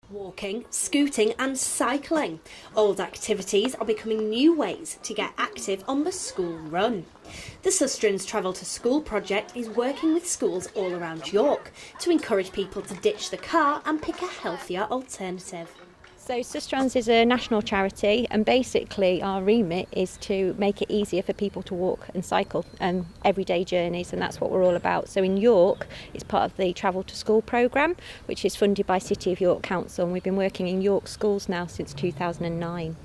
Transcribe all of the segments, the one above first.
Walking, scooting and cycling. Old activities are becoming new ways to get active on the school run. The Sustrans Travel to School project is working with schools all around York to encourage people to ditch the car and pick a healthier alternative. So Sustrans is a national charity, and basically our remit is to make it easier for people to walk and cycle everyday journeys, and that's what we're all about. So in York, it's part of the Travel to School programme, which is funded by City of York Council, and we've been working in York schools now since 2009.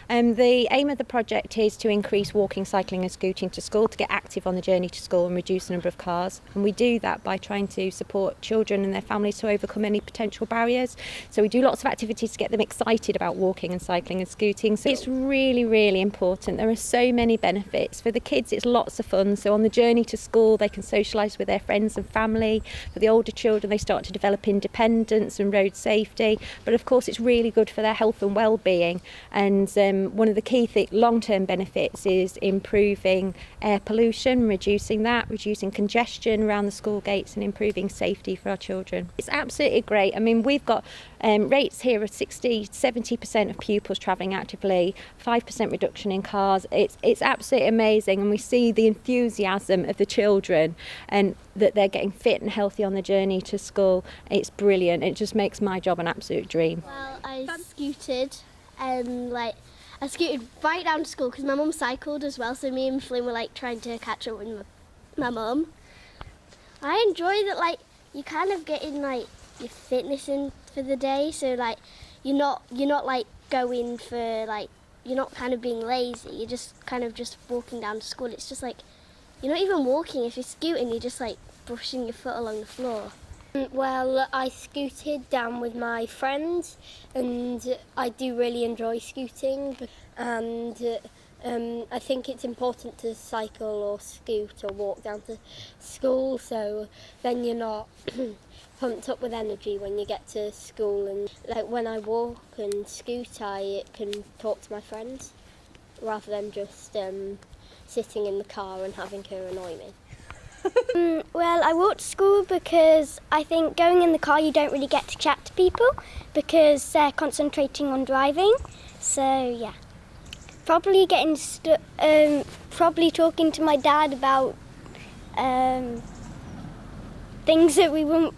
The aim of the project is to increase walking, cycling and scooting to school, to get active on the journey to school and reduce the number of cars. And we do that by trying to support children and their families to overcome any potential barriers. So we do lots of activities to get them excited about walking and cycling and scooting. So it's really, really important. There are so many benefits. For the kids, it's lots of fun. So on the journey to school, they can socialise with their friends and family. For the older children, they start to develop independence and road safety. But of course, it's really good for their health and well-being. And one of the key long-term benefits is improving air pollution, reducing congestion around the school gates and improving safety for our children. It's absolutely great. I mean, we've got rates here of 60-70% of pupils travelling actively, 5% reduction in cars. It's absolutely amazing, and we see the enthusiasm of the children and that they're getting fit and healthy on the journey to school. It's brilliant. It just makes my job an absolute dream. Well, I scooted and I scooted right down to school because my mum cycled as well, so me and Flynn were trying to catch up with my mum. I enjoy that you kind of getting your fitness in for the day, so you're not going for you're not kind of being lazy, you're just kind of just walking down to school. It's just you're not even walking. If you're scooting, you're just brushing your foot along the floor. Well, I scooted down with my friends, and I do really enjoy scooting, and I think it's important to cycle or scoot or walk down to school, so then you're not pumped up with energy when you get to school. And when I walk and scoot, I can talk to my friends rather than just sitting in the car and having her annoy me. Well, I walk to school because I think going in the car you don't really get to chat to people because they're concentrating on driving. So yeah, probably probably talking to my dad about things that we wouldn't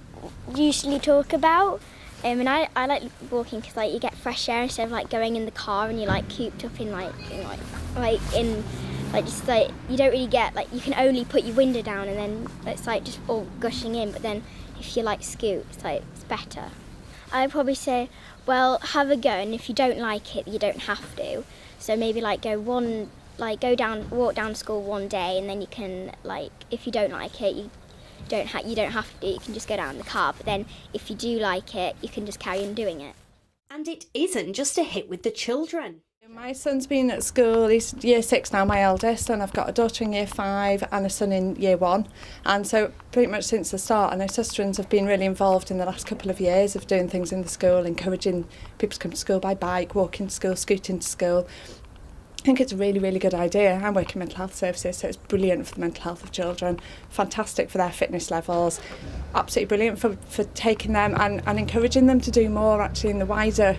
usually talk about. And I like walking because you get fresh air instead of going in the car and you're cooped up in you don't really get you can only put your window down and then it's just all gushing in, but then if you scoot, it's better. I'd probably say, well, have a go, and if you don't like it, you don't have to. So maybe walk down to school one day, and then you can if you don't like it, you don't have to do it. You can just go down in the car. But then if you do like it, you can just carry on doing it. And it isn't just a hit with the children. My son's been at school, he's year 6 now, my eldest, and I've got a daughter in year 5 and a son in year 1. And so pretty much since the start, I know Sustrans have been really involved in the last couple of years of doing things in the school, encouraging people to come to school by bike, walking to school, scooting to school. I think it's a really, really good idea. I'm working mental health services, so it's brilliant for the mental health of children, fantastic for their fitness levels, absolutely brilliant for taking them and encouraging them to do more actually in the wider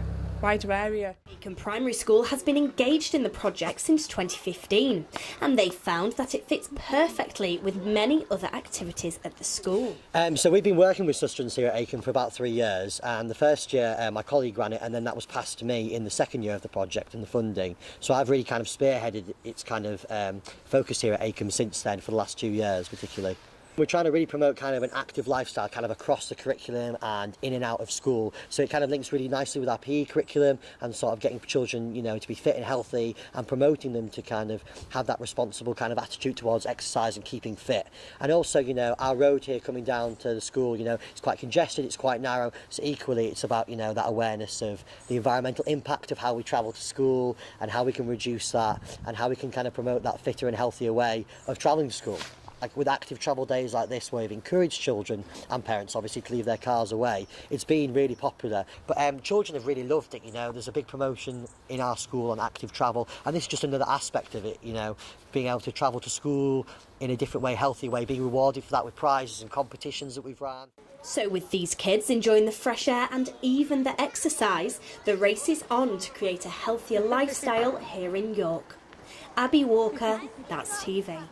area. Aken Primary School has been engaged in the project since 2015, and they found that it fits perfectly with many other activities at the school. So we've been working with Sustrans here at Aken for about 3 years, and the first year my colleague ran it, and then that was passed to me in the second year of the project and the funding. So I've really kind of spearheaded its kind of focus here at Aken since then, for the last 2 years particularly. We're trying to really promote kind of an active lifestyle kind of across the curriculum and in and out of school. So it kind of links really nicely with our PE curriculum and sort of getting children, to be fit and healthy and promoting them to kind of have that responsible kind of attitude towards exercise and keeping fit. And also, our road here coming down to the school, it's quite congested, it's quite narrow. So equally, it's about, that awareness of the environmental impact of how we travel to school and how we can reduce that and how we can kind of promote that fitter and healthier way of travelling to school. like with active travel days like this, where we've encouraged children and parents obviously to leave their cars away, it's been really popular. But children have really loved it. You know, there's a big promotion in our school on active travel, and this is just another aspect of it. You know, being able to travel to school in a different way, healthy way, being rewarded for that with prizes and competitions that we've run. So with these kids enjoying the fresh air and even the exercise, the race is on to create a healthier lifestyle here in York. Abby Walker, That's TV.